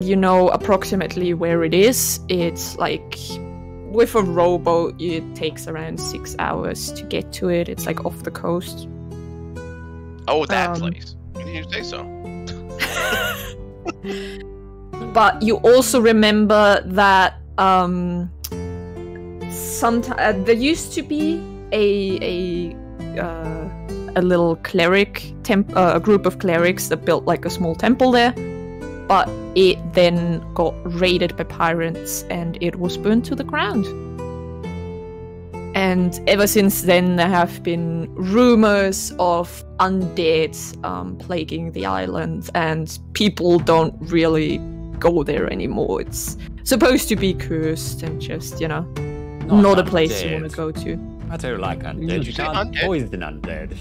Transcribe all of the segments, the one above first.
you know approximately where it is. It's like, with a rowboat, it takes around 6 hours to get to it. It's like off the coast. Oh, that place. Why didn't you say so? But you also remember that there used to be a little cleric a group of clerics that built like a small temple there, but it then got raided by pirates and it was burned to the ground. And ever since then, there have been rumors of undead plaguing the island, and people don't really go there anymore. It's supposed to be cursed and just, not a place you want to go to. I don't like undead. You can't poison undead.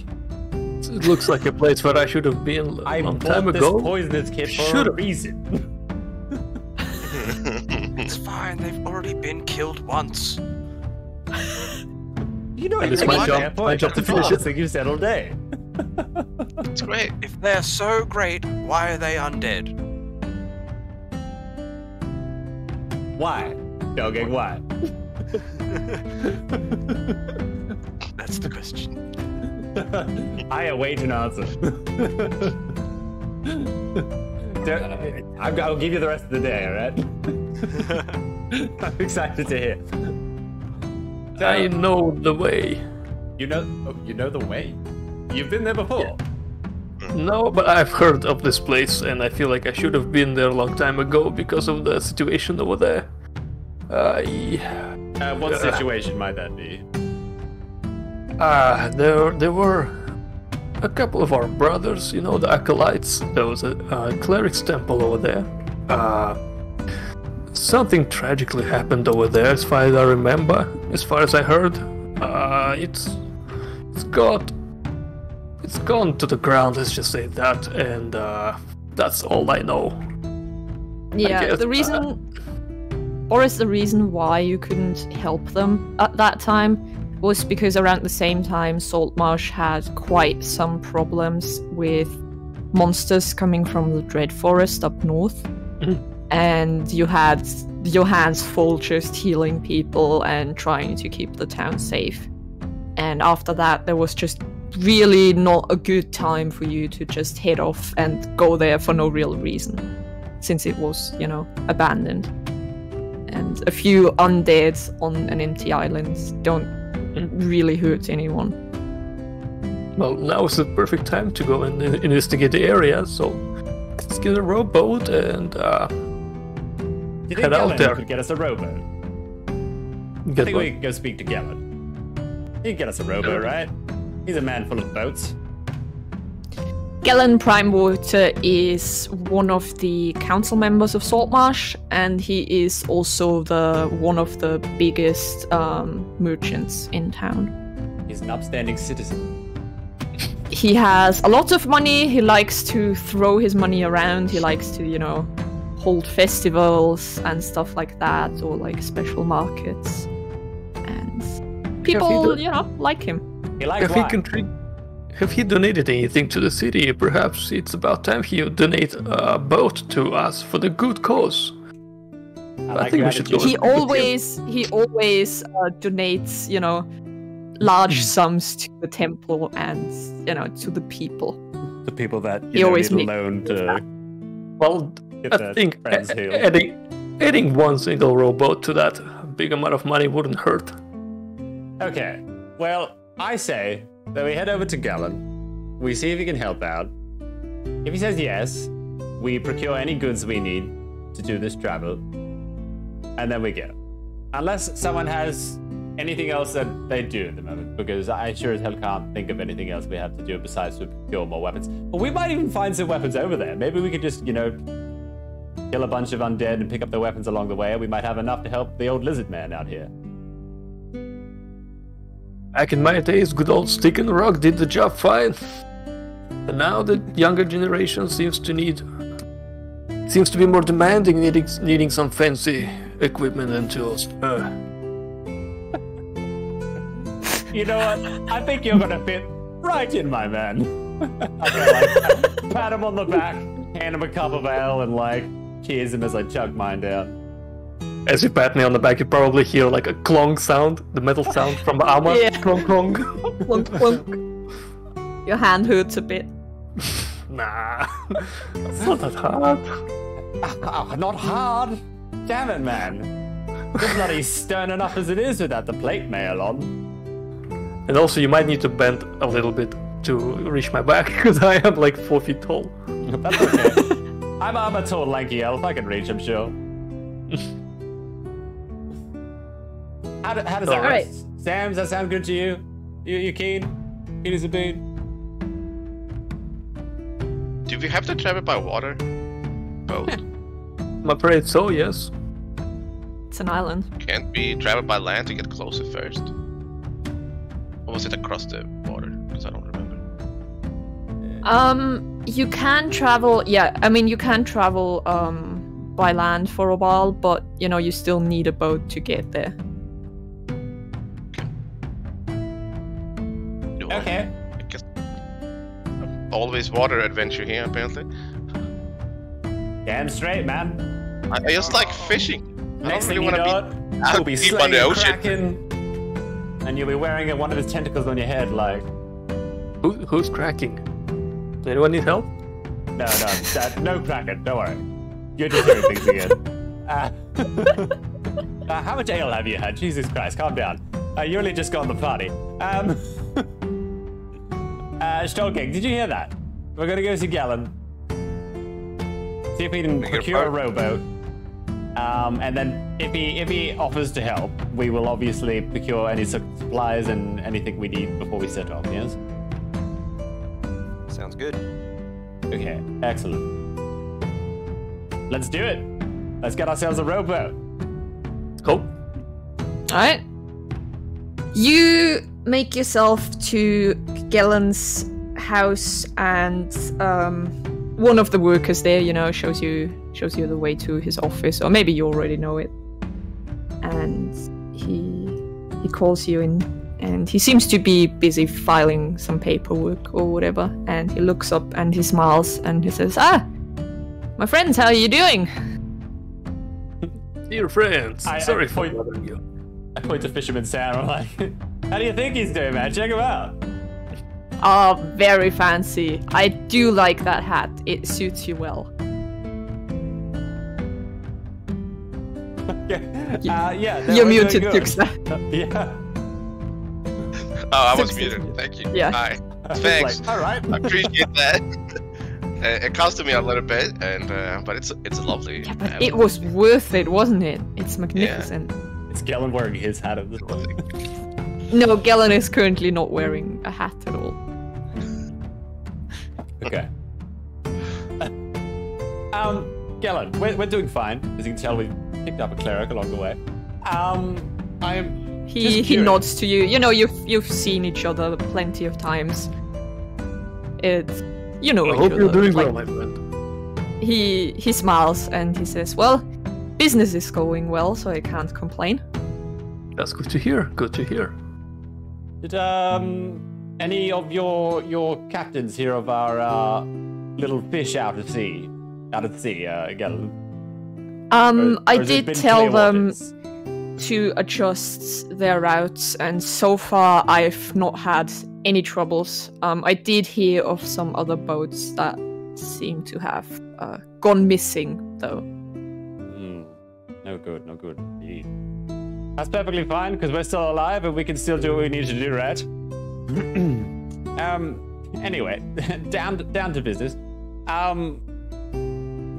It looks like a place where I should have been a long time ago. I bought this poisonous kit for a reason. It's fine, they've already been killed once. You know, it's my job to finish it. So you said all day. It's great. If they're so great, why are they undead? Why? Dogging, why? That's the question. I await an answer. I'll give you the rest of the day, alright? I'm excited to hear. I know the way. You know the way? You've been there before? Yeah. No, but I've heard of this place, and I feel like I should have been there a long time ago because of the situation over there. What situation might that be? There were a couple of our brothers, the acolytes. There was a cleric's temple over there. Something tragically happened over there, as far as I remember, as far as I heard. It's gone to the ground, let's just say that, and that's all I know. Yeah, the reason, Boris, the reason why you couldn't help them at that time was because around the same time SaltMarsh had quite some problems with monsters coming from the Dread Forest up north. And you had your hands full just healing people and trying to keep the town safe. And after that, there was just really not a good time for you to just head off and go there for no real reason, since it was, abandoned. And a few undead on an empty island don't really hurt anyone. Well, now is the perfect time to go and investigate the area, so let's get a rowboat and head out there. Could get us a rowboat. I think we can go speak to Gellin. He can get us a rowboat, right? He's a man full of boats. Gellin Primewater is one of the council members of SaltMarsh, and he is also one of the biggest merchants in town. He's an upstanding citizen. He has a lot of money. He likes to throw his money around. He likes to, hold festivals and stuff like that, or like special markets. And people, like him. He likes wine. Have he donated anything to the city? Perhaps it's about time he would donate a boat to us for the good cause. I think we should go. He always donates, large sums to the temple and, to the people. The people that he always need a loan to. Well, I think adding one single rowboat to that big amount of money wouldn't hurt. Okay, well, I say that we head over to Gellin, we see if he can help out. If he says yes, we procure any goods we need to do this travel, and then we go. Unless someone has anything else that they do at the moment, because I sure as hell can't think of anything else we have to do besides to procure more weapons. But we might even find some weapons over there. Maybe we could just, kill a bunch of undead and pick up the weapons along the way. We might have enough to help the old lizard man out here. Back in my days, good old stick and rock did the job fine. But now the younger generation seems to be more demanding, needing some fancy equipment and tools. You know what? I think you're gonna fit right in, my man. I'm gonna pat him on the back, hand him a cup of ale, and cheers him as I chug mine down. As you pat me on the back, you probably hear like a clonk sound, the metal sound from the armor. Yeah. Clonk, clonk. Clunk, clunk. Your hand hurts a bit. Nah, it's not that hard. Oh, not hard. Damn it, man. You're bloody stern enough as it is without the plate mail on. And also, you might need to bend a little bit to reach my back, because I am like 4 feet tall. That's okay. I'm a tall, lanky elf. I can reach, I'm sure. How does that work? Alright. Sam, does that sound good to you? You keen? Keen as a bean? Do we have to travel by water? Boat. I'm afraid so, yes. It's an island. Can't we travel by land to get closer first? Or was it across the water? Because I don't remember. You can travel. Yeah, I mean you can travel by land for a while, but you know you still need a boat to get there. Okay. I guess always water adventure here apparently. Damn straight, man. I just like fishing. I Next don't thing really you want know, to be you'll be deep on slaying the a ocean. kraken, and you'll be wearing one of his tentacles on your head, like. Who's cracking? Does anyone need help? No, no kraken. Don't worry. You're just hearing things again. How much ale have you had? Jesus Christ, calm down. You only just got on the party. Stolking, did you hear that? We're gonna go see Galen. See if we can procure a rowboat. And then if he offers to help, we will obviously procure any supplies and anything we need before we set off, yes? Sounds good. Okay, excellent. Let's do it. Let's get ourselves a rowboat. Cool. Alright. You make yourself to Gellen's house, and one of the workers there, you know, shows you the way to his office, or maybe you already know it. And he calls you in, and he seems to be busy filing some paperwork or whatever. And he looks up and he smiles and he says, "Ah, my friends, how are you doing?" Dear friends, sorry for bothering you. I point to Fisherman Sam. I'm like, how do you think he's doing, man? Check him out. Oh, very fancy. I do like that hat. It suits you well. Yeah, You're muted, Tuxa. Yeah. Oh, I was muted. Thank you. Yeah. Hi. Thanks. Like, all right. I appreciate that. It costed me a little bit, and but it's lovely. Yeah, but it was worth it, wasn't it? It's magnificent. It's Galen wearing his hat at this point. No, Galen is currently not wearing a hat at all. Okay. Galen, we're doing fine. As you can tell, we picked up a cleric along the way. He nods to you. You know, you've seen each other plenty of times. It's, you know. I hope you're doing well, my friend. He smiles and he says, "Well, business is going well, so I can't complain." That's good to hear. Good to hear. Did any of your captains hear of our little fish out at sea, Galen? I did tell them to adjust their routes, and so far I've not had any troubles. I did hear of some other boats that seem to have gone missing, though. No good, indeed. That's perfectly fine, because we're still alive and we can still do what we need to do, right? Anyway, down to business.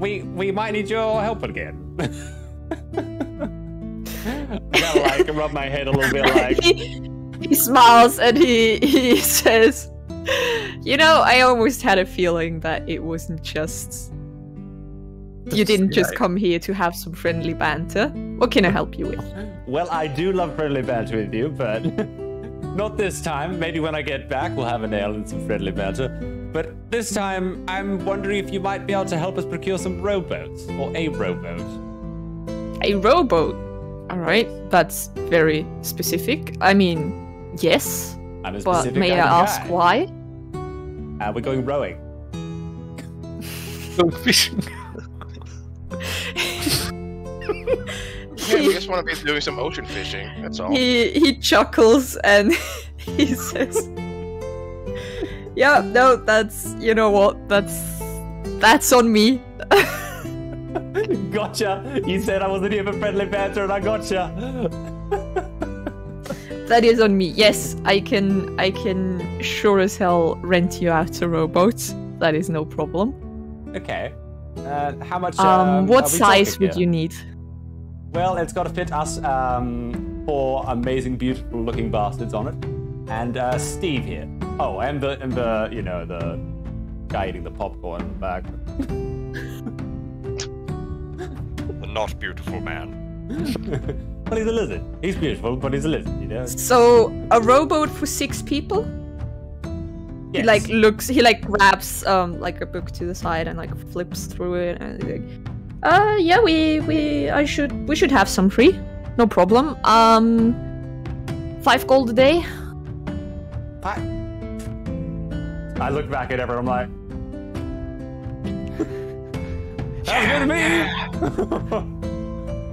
We might need your help again. I gotta like rub my head a little bit like. He smiles and he says, "You know, I almost had a feeling that it wasn't just. You didn't just come here to have some friendly banter. What can I help you with?" Well, I do love friendly banter with you, but not this time. Maybe when I get back, we'll have a nail and some friendly banter. But this time, I'm wondering if you might be able to help us procure some rowboats, or a rowboat. A rowboat? Alright, that's very specific. I mean, yes, but may I ask why? We're going rowing. Go fishing. Yeah, we just want to be doing some ocean fishing. That's all. He chuckles and he says, "Yeah, no, that's you know what, that's on me." Gotcha. You said I wasn't here for friendly banter, and I gotcha. That is on me. Yes, I can sure as hell rent you out a rowboat. That is no problem. Okay. How much? What size would you need? Well, it's got to fit us 4 amazing, beautiful-looking bastards on it, and Steve here. Oh, and the you know the guy eating the popcorn in the back. The not beautiful man. Well, he's a lizard. He's beautiful, but he's a lizard, you know? So, a rowboat for 6 people? Yes. He grabs like a book to the side and like flips through it and he's like, yeah, we should have some free. No problem. 5 gold a day. I look back at everyone, I'm like, that's good to me!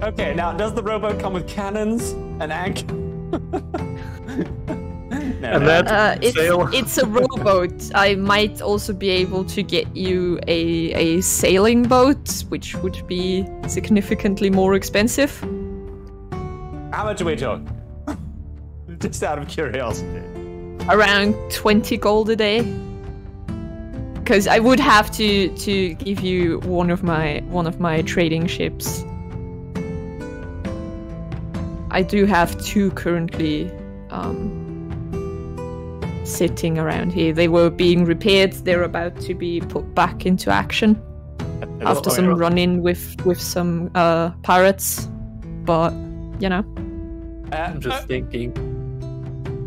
Okay, now, does the rowboat come with cannons and anchor? It's a rowboat. I might also be able to get you a sailing boat, which would be significantly more expensive. How much are we talking? Just out of curiosity. Around 20 gold a day. Because I would have to give you one of my trading ships. I do have 2 currently sitting around here. They were being repaired. They're about to be put back into action after some run-in with some pirates. But, you know. I'm just thinking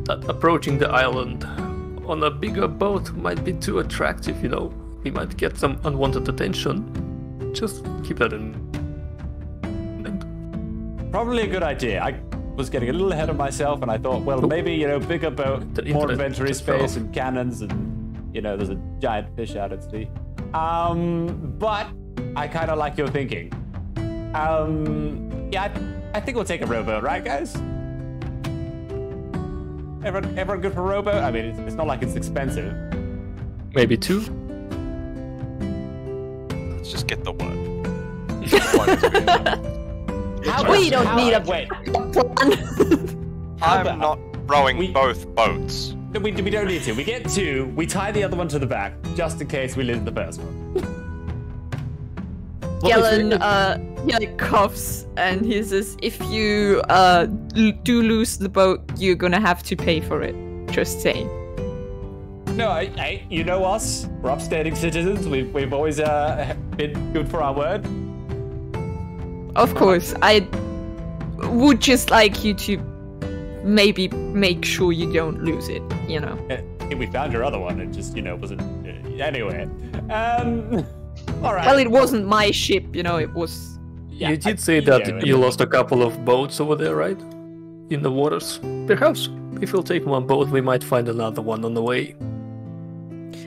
that approaching the island on a bigger boat might be too attractive, you know. We might get some unwanted attention. Just keep that in mind. Probably a good idea. I was getting a little ahead of myself and I thought, well, maybe, you know, bigger boat, more inventory space and cannons and, you know, there's a giant fish out at sea. But I kind of like your thinking. Yeah, I think we'll take a rowboat, right, guys? Everyone good for a rowboat? I mean, it's not like it's expensive. Maybe 2. Let's just get the one. We don't need a wait. plan. I'm not rowing both boats. We don't need to. We get 2. We tie the other one to the back, just in case we lose the first one. Galen, he like coughs and he says, if you do lose the boat, you're gonna have to pay for it. Just saying. No, you know us. We're upstanding citizens. We've always been good for our word. Of course, I would just like you to maybe make sure you don't lose it, you know. We found your other one, it just, you know, wasn't... Anyway. Alright. Well, it wasn't my ship, you know, it was... Yeah, you did say that you lost a couple of boats over there, right? In the waters. Perhaps, if we'll take one boat, we might find another one on the way.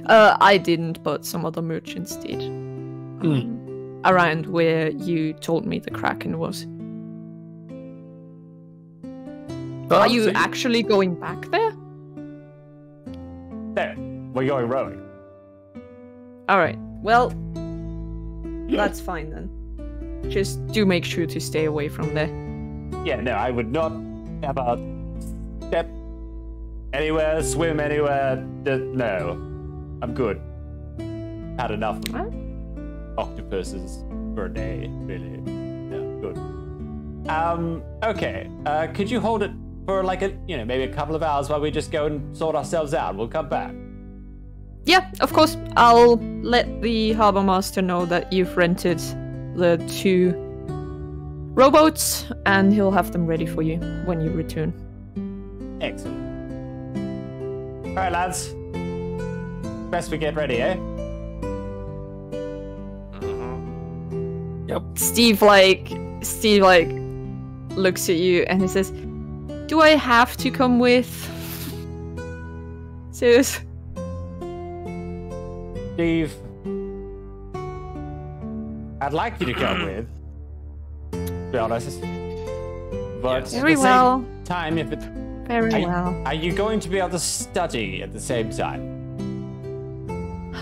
I didn't, but some other merchants did. Around where you told me the kraken was. Are you actually going back there? There. We're going rowing. Alright, well, that's fine then. Just do make sure to stay away from there. Yeah, no, I would not ever step anywhere, swim anywhere. No. I'm good. Had enough of octopuses for a day, really. Yeah, good. Okay. Could you hold it for like maybe a couple of hours while we just go and sort ourselves out? We'll come back. Yeah, of course. I'll let the harbor master know that you've rented the 2 rowboats, and he'll have them ready for you when you return. Excellent. All right, lads. Best we get ready, eh? Yep. Steve looks at you and he says, "Do I have to come with?" Serious? Steve, I'd like you to come with, be honest. But Very at the well. same time, if it... Very well. Are you going to be able to study at the same time?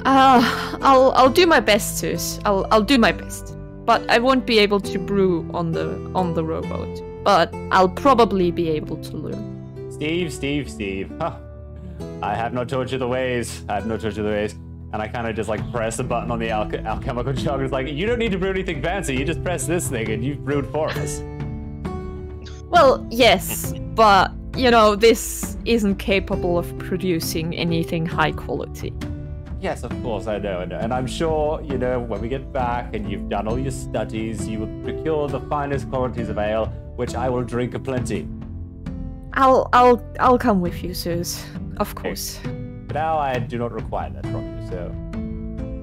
I'll do my best, Sus. I'll do my best. But I won't be able to brew on the rowboat. But I'll probably be able to learn. Steve. Huh. I have not taught you the ways. And I kind of just like press the button on the alchemical jug. It's like, you don't need to brew anything fancy. You just press this thing and you've brewed for us. Well, yes, but, you know, this isn't capable of producing anything high quality. Yes, of course, I know. And I'm sure, you know, when we get back and you've done all your studies, you will procure the finest qualities of ale, which I will drink aplenty. I'll come with you, Sus. Of course. But now I do not require that from you, so...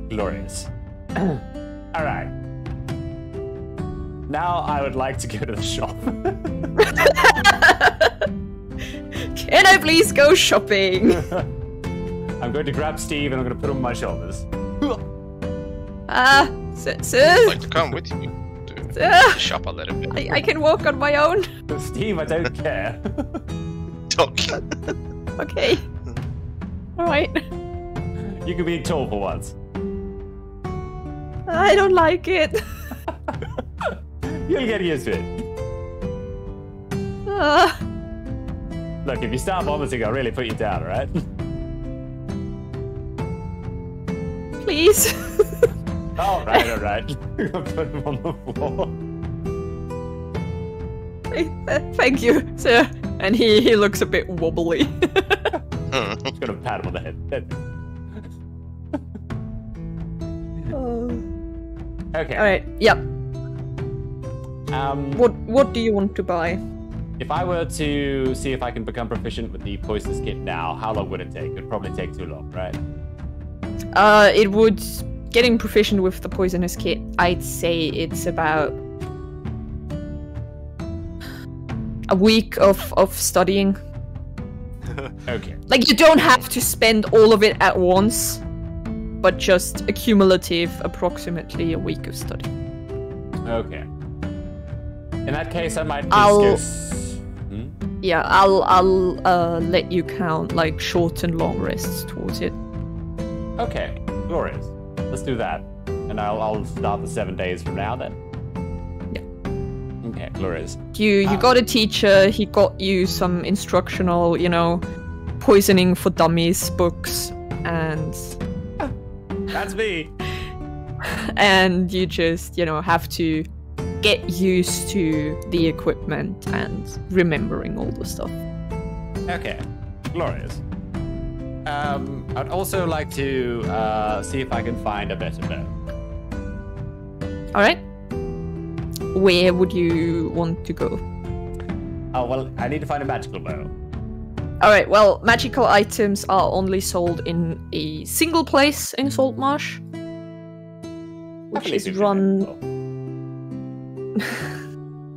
glorious. Alright. Now I would like to go to the shop. Can I please go shopping? I'm going to grab Steve and I'm going to put him on my shoulders. Sus? I'd like to come with you to the shop a little bit. I can walk on my own. Steve, I don't care. Okay. Okay. Alright. You can be tall for once. I don't like it. You'll get used to it. Look, if you start vomiting, I'll really put you down, alright? Please. Alright. I'll put him on the floor. Thank you, sir. And he looks a bit wobbly. I'm just gonna pat him on the head. Okay. Alright, yep. What What do you want to buy? if I were to see if I can become proficient with the poisonous kit now, how long would it take? It'd probably take too long, right? It would... Getting proficient with the poisonous kit, I'd say it's about... a week of studying. Okay. Like, you don't have to spend all of it at once, but just a cumulative approximately a week of study. Okay. In that case, I might Yeah, I'll let you count like short and long rests towards it. Okay, glorious. Let's do that. And I'll start the 7 days from now then. Yeah. Okay, glorious. You got a teacher, he got you some instructional, you know, poisoning for dummies books, and That's me. and you just, you know, have to get used to the equipment and remembering all the stuff. Okay, glorious. I'd also like to see if I can find a better bow. Alright. Where would you want to go? Oh, well, I need to find a magical bow. Alright, well, magical items are only sold in a single place in SaltMarsh, which is run...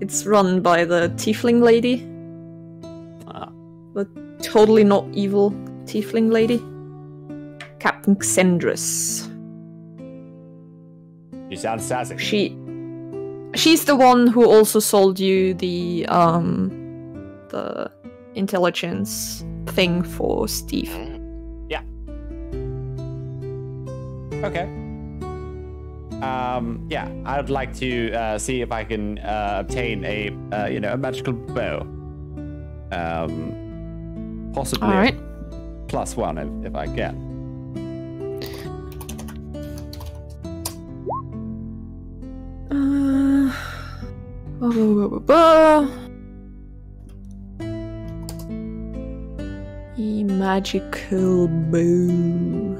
It's run by the tiefling lady. The totally not evil tiefling lady. Captain Xendris. You sound sassy. She's the one who also sold you the intelligence thing for Steve. Yeah. Okay. Yeah, I'd like to see if I can obtain a a magical bow. Possibly All right. +1 if I can. A magical bow.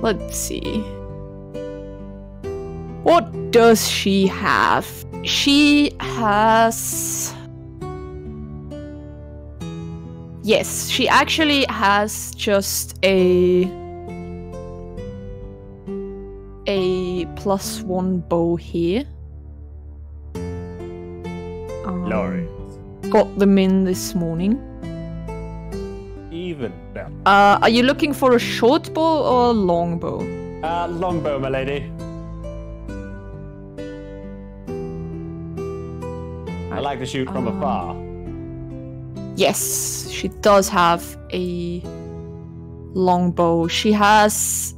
Let's see. What does she have? She has... Yes, she actually has just a +1 bow here. Glorious. Got them in this morning. even better. Are you looking for a short bow or a long bow? Longbow, my lady. I like to shoot from afar. Yes, she does have a long bow. She has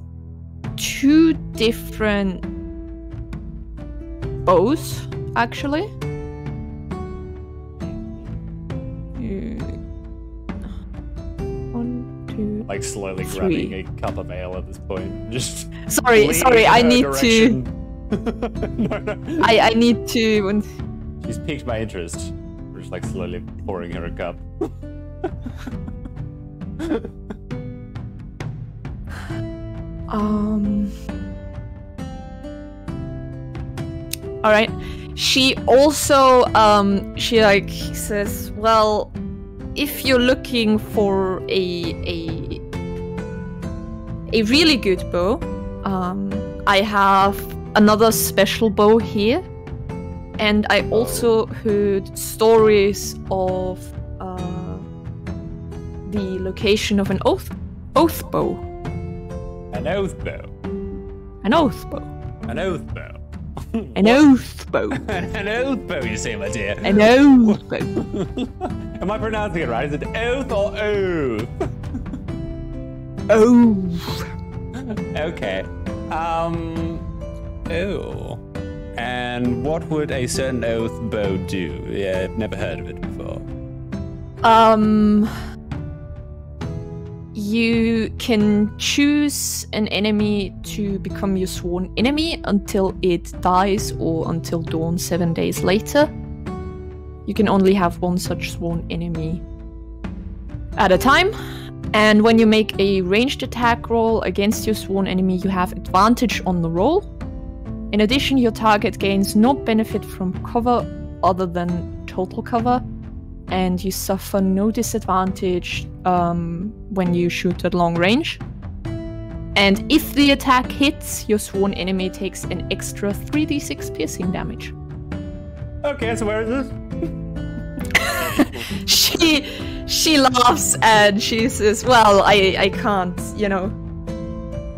2 different bows, actually. Like slowly grabbing a cup of ale at this point. Just sorry, I need direction. to. I need to. She's piqued my interest. We're just like slowly pouring her a cup. All right. She also she like says, well, if you're looking for a really good bow, I have another special bow here, and I also heard stories of the location of an oath bow. An oath bow. An oath bow. An oath bow. An oath bow. An oath bow, you say, my dear. An oath bow. Am I pronouncing it right? Is it oath or oath? Oath. Okay. Oh. And what would a certain oath bow do? Yeah, I've never heard of it before. You can choose an enemy to become your sworn enemy until it dies or until dawn 7 days later. You can only have one such sworn enemy at a time. And when you make a ranged attack roll against your sworn enemy, you have advantage on the roll. In addition, your target gains no benefit from cover other than total cover, and you suffer no disadvantage when you shoot at long range. And if the attack hits, your sworn enemy takes an extra 3d6 piercing damage. Okay, so where is this? She laughs and she says, well, I can't,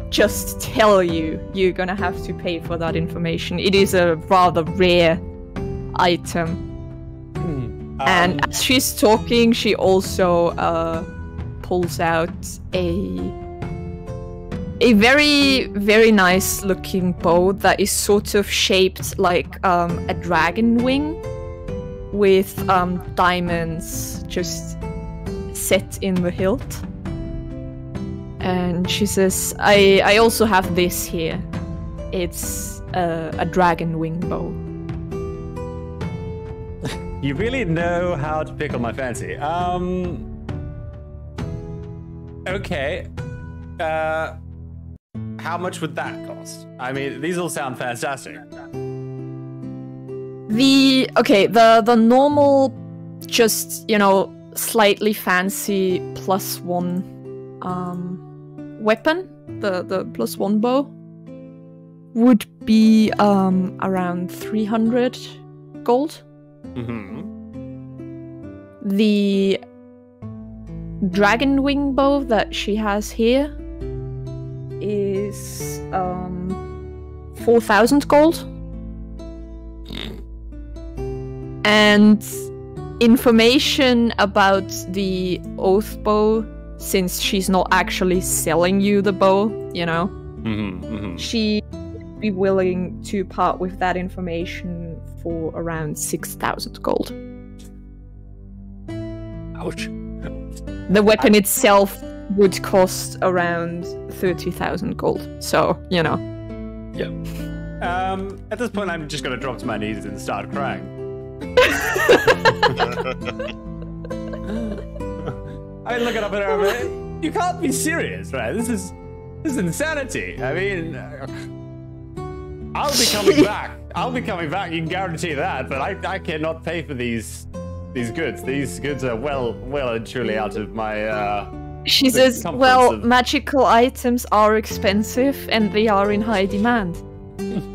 just tell you. You're gonna have to pay for that information. It is a rather rare item. And as she's talking, she also pulls out a very, very nice looking bow that is sort of shaped like a dragon wing with diamonds just set in the hilt. And she says, I also have this here. It's a dragon wing bow. You really know how to pickle my fancy. Okay. How much would that cost? I mean, these all sound fantastic. The normal, just, slightly fancy +1 weapon, the +1 bow, would be around 300 gold. Mm-hmm. The dragon wing bow that she has here is 4,000 gold. And information about the oath bow, since she's not actually selling you the bow, she would be willing to part with that information for around 6,000 gold. Ouch. The weapon itself would cost around 30,000 gold, so, Yeah. At this point, I'm just gonna drop to my knees and start crying. I look it up at her. You can't be serious, right? This is insanity. I mean, I'll be coming back. You can guarantee that. But I cannot pay for these goods. These goods are well and truly out of my. She says, "Well, magical items are expensive and they are in high demand.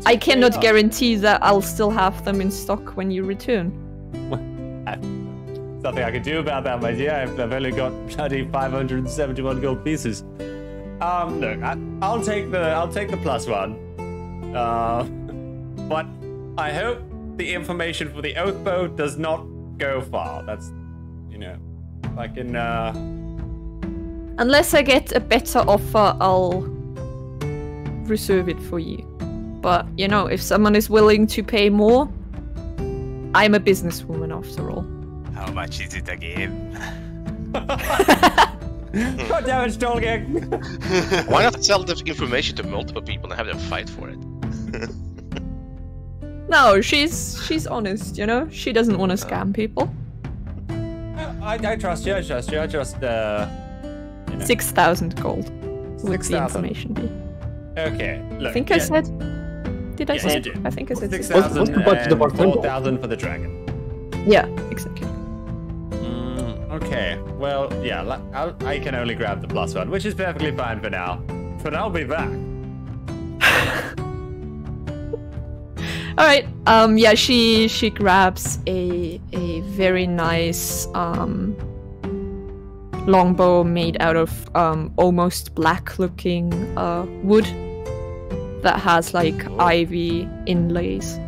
I cannot guarantee that I'll still have them in stock when you return." something I can do about that, my dear. I've only got bloody 571 gold pieces. Look, I'll take the +1. But I hope the information for the oath bow does not go far. That's, you know, if I can. Unless I get a better offer, I'll reserve it for you. But, you know, if someone is willing to pay more, I'm a businesswoman after all. How much is it again? God damn it, Stolgek! Why not sell the information to multiple people and have them fight for it? No, she's honest, you know? She doesn't want to scam people. I trust you, I just, you know. 6,000 gold would 6,000. the information be. Okay, look. I think I said... Did I say? did. I think I said 6,000 What's the budget of our and temple? 4,000 for the dragon. Yeah, exactly. Okay, well, yeah, I can only grab the +1, which is perfectly fine for now. But I'll be back. All right. Yeah, she grabs a very nice longbow made out of almost black-looking wood that has like ivy inlays,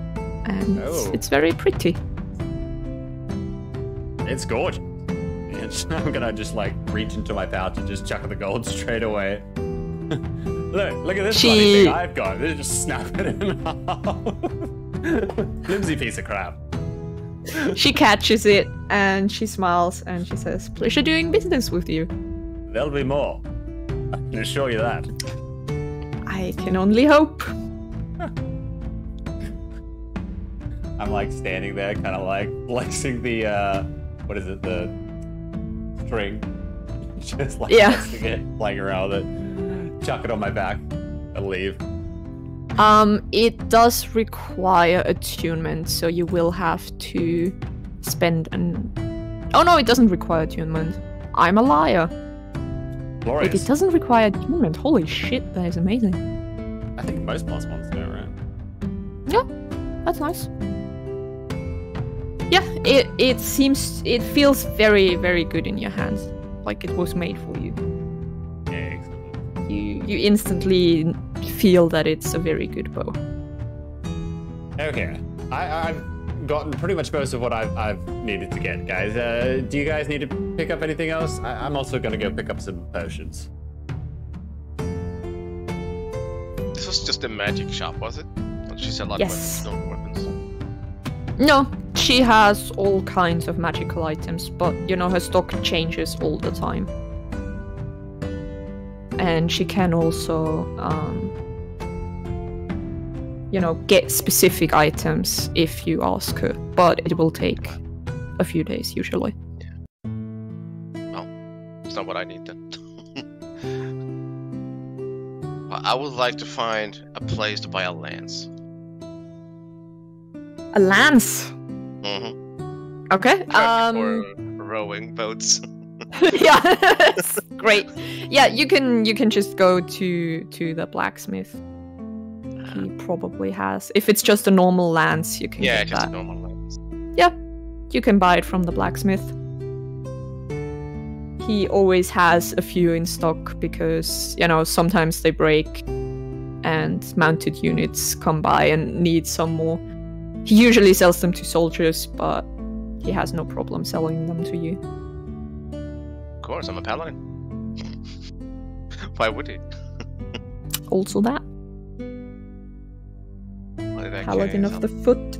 and it's very pretty. It's gorgeous. I'm gonna just like reach into my pouch and just chuck the gold straight away. Look at this funny thing I've got. Just snap it in half. Flimsy piece of crap. She catches it and she smiles and she says, "Pleasure doing business with you." There'll be more. I can assure you that. I can only hope. I'm like standing there, kind of like flexing the what is it, the string, just like flexing it, playing around with it, chuck it on my back, and leave. It does require attunement, so you will have to spend an. Oh no, it doesn't require attunement. I'm a liar. Glorious. Wait, it doesn't require attunement. Holy shit, that is amazing. I think most +1s do, right? Yeah, that's nice. Yeah, it feels very, very good in your hands, like it was made for you. Yeah, excellent. You instantly feel that it's a very good bow. Okay, I've gotten pretty much most of what I've needed to get, guys. Do you guys need to pick up anything else? I'm also gonna go pick up some potions. This was just a magic shop, was it? She said a lot of weapons. No, she has all kinds of magical items, but you know her stock changes all the time. And she can also, you know, get specific items if you ask her, but it will take a few days usually. Yeah. Well, it's not what I need then. I would like to find a place to buy a lance. A lance? Mm-hmm. Okay. For rowing boats. Yeah, great. Yeah, you can just go to the blacksmith. He probably has. If it's just a normal lance, you can get just that. a normal lance. Yeah, you can buy it from the blacksmith. He always has a few in stock because, you know, sometimes they break and mounted units come by and need some more. He usually sells them to soldiers, but he has no problem selling them to you. Of course, I'm a paladin. Why would he? Also that. Paladin of the foot.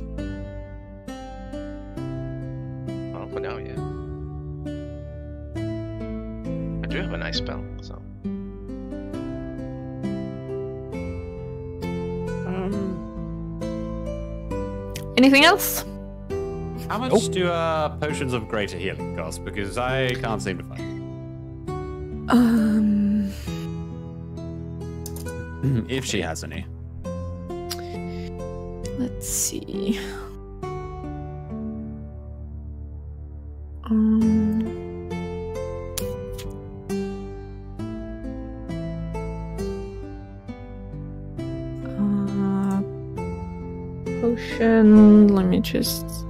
Well, for now, yeah. I do have a nice spell, so. Anything else? How much do potions of greater healing cost? Because I can't seem to find them. If she has any. Let's see. Potion. Let me just